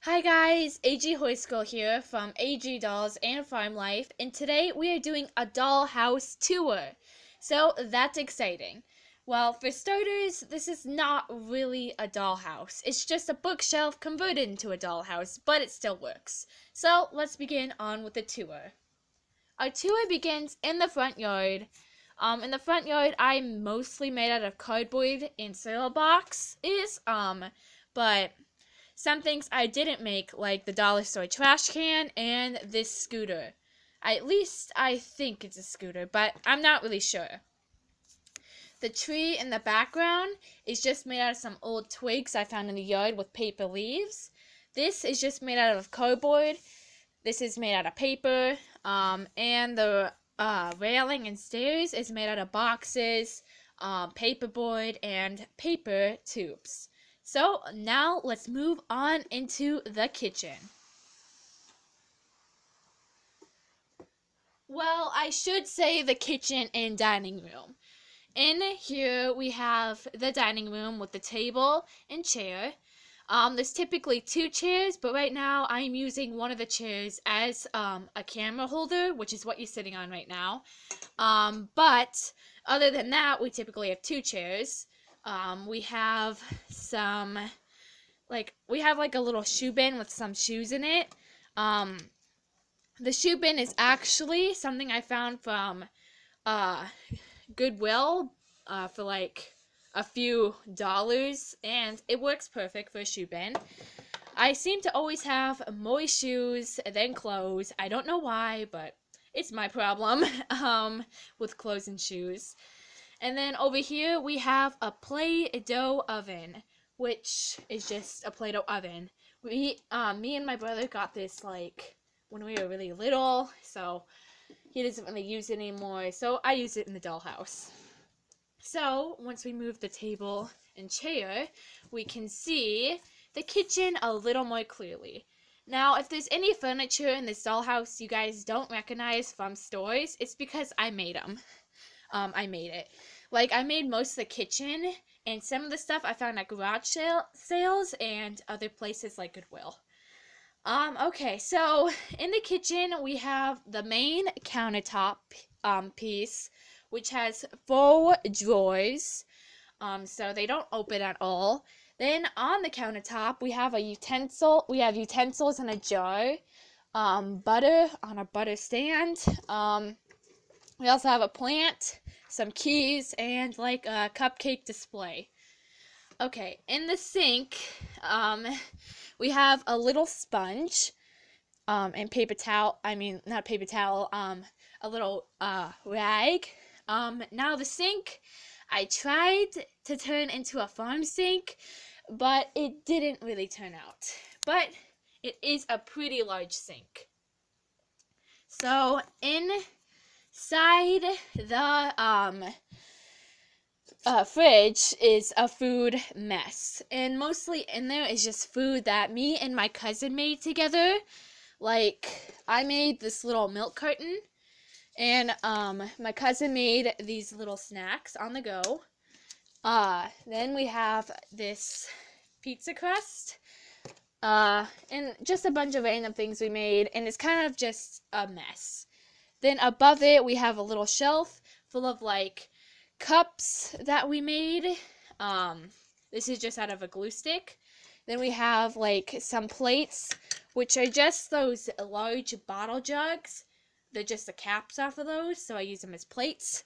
Hi guys, AG Girl here from AG Dolls and Farm Life, and today we are doing a dollhouse tour. So that's exciting. Well, for starters, this is not really a dollhouse. It's just a bookshelf converted into a dollhouse, but it still works. So let's begin on with the tour. Our tour begins in the front yard. In the front yard, I'm mostly made out of cardboard and cereal boxes, but some things I didn't make, like the dollar store trash can and this scooter. At least I think it's a scooter, but I'm not really sure. The tree in the background is just made out of some old twigs I found in the yard with paper leaves. This is just made out of cardboard. This is made out of paper. And the railing and stairs is made out of boxes, paperboard, and paper tubes. So now let's move on into the kitchen. Well, I should say the kitchen and dining room. In here we have the dining room with the table and chair. There's typically two chairs, but right now I'm using one of the chairs as a camera holder, which is what you're sitting on right now. But other than that, we typically have two chairs. We have some, we have a little shoe bin with some shoes in it. The shoe bin is actually something I found from Goodwill for a few dollars, and it works perfect for a shoe bin. I seem to always have more shoes than clothes. I don't know why, but it's my problem with clothes and shoes. And then over here we have a Play-Doh oven, which is just a Play-Doh oven. Me and my brother got this when we were really little, so he doesn't really use it anymore, so I use it in the dollhouse. So once we move the table and chair, we can see the kitchen a little more clearly. Now, if there's any furniture in this dollhouse you guys don't recognize from stores, it's because I made them. I made it. I made most of the kitchen, and some of the stuff I found at garage sales and other places like Goodwill. Okay, so in the kitchen we have the main countertop piece, which has 4 drawers, so they don't open at all. Then on the countertop we have utensils in a jar, butter on a butter stand. We also have a plant, some keys, and a cupcake display. Okay, in the sink, we have a little sponge, and paper towel, not paper towel, a little, rag. Now the sink, I tried to turn into a farm sink, but it didn't really turn out. But it is a pretty large sink. So, inside the fridge is a food mess, and mostly in there is just food that me and my cousin made together. I made this little milk carton, and my cousin made these little snacks on the go. Then we have this pizza crust, and just a bunch of random things we made, and it's kind of just a mess. Then above it we have a little shelf full of cups that we made. This is just out of a glue stick. Then we have some plates, which are just those large bottle jugs. They're just the caps off of those, so I use them as plates.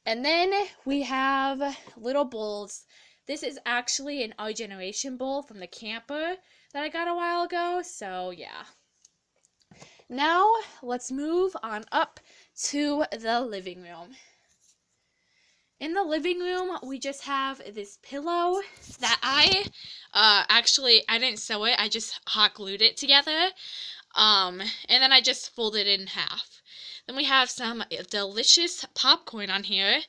And then we have little bowls. This is actually an Our Generation bowl from the camper that I got a while ago, so yeah. Now let's move on up to the living room. In the living room, we just have this pillow that I didn't sew it. I just hot glued it together. And then I just folded it in half. Then we have some delicious popcorn on here,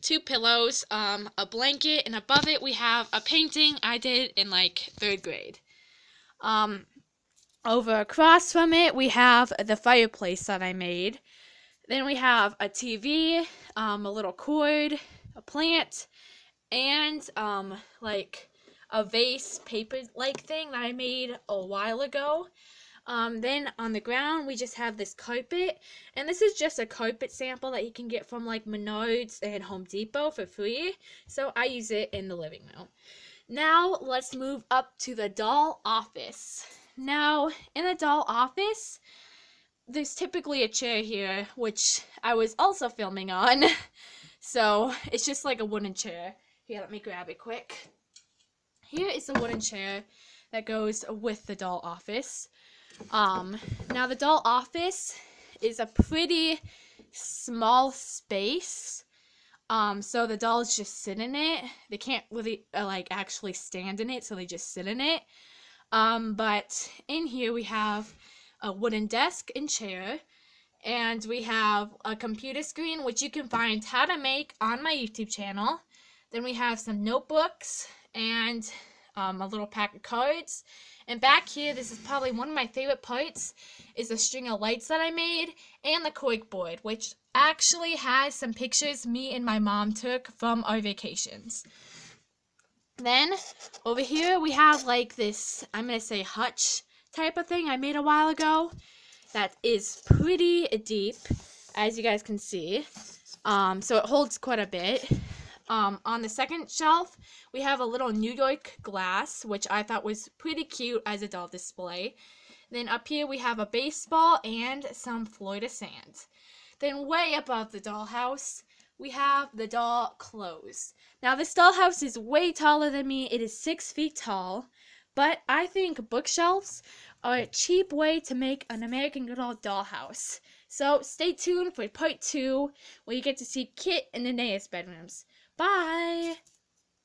2 pillows, a blanket, and above it we have a painting I did in 3rd grade. Over across from it, we have the fireplace that I made. Then we have a TV, a little cord, a plant, and a vase paper-like thing that I made a while ago. Then on the ground, we just have this carpet, and this is just a carpet sample that you can get from like Menards and Home Depot for free, so I use it in the living room. Now, let's move up to the doll office. Now, in the doll office, there's typically a chair here, which I was also filming on, so it's just like a wooden chair. Here, let me grab it quick. Here is a wooden chair that goes with the doll office. Now the doll office is a pretty small space, so the dolls just sit in it. They can't really like actually stand in it, so they just sit in it. But in here we have a wooden desk and chair, and we have a computer screen, which you can find how to make on my YouTube channel. Then we have some notebooks and a little pack of cards. And back here, this is probably one of my favorite parts, is a string of lights that I made, and the cork board, which actually has some pictures me and my mom took from our vacations. Then, over here, we have like this, I'm going to say hutch type of thing I made a while ago. That is pretty deep, as you guys can see. So it holds quite a bit. On the second shelf, we have a little New York glass, which I thought was pretty cute as a doll display. Then up here, we have a baseball and some Florida sand. Then way above the dollhouse, we have the doll clothes. Now, this dollhouse is way taller than me. It is 6 feet tall, but I think bookshelves are a cheap way to make an American Girl dollhouse. So stay tuned for part 2, where you get to see Kit and Nenea's bedrooms. Bye!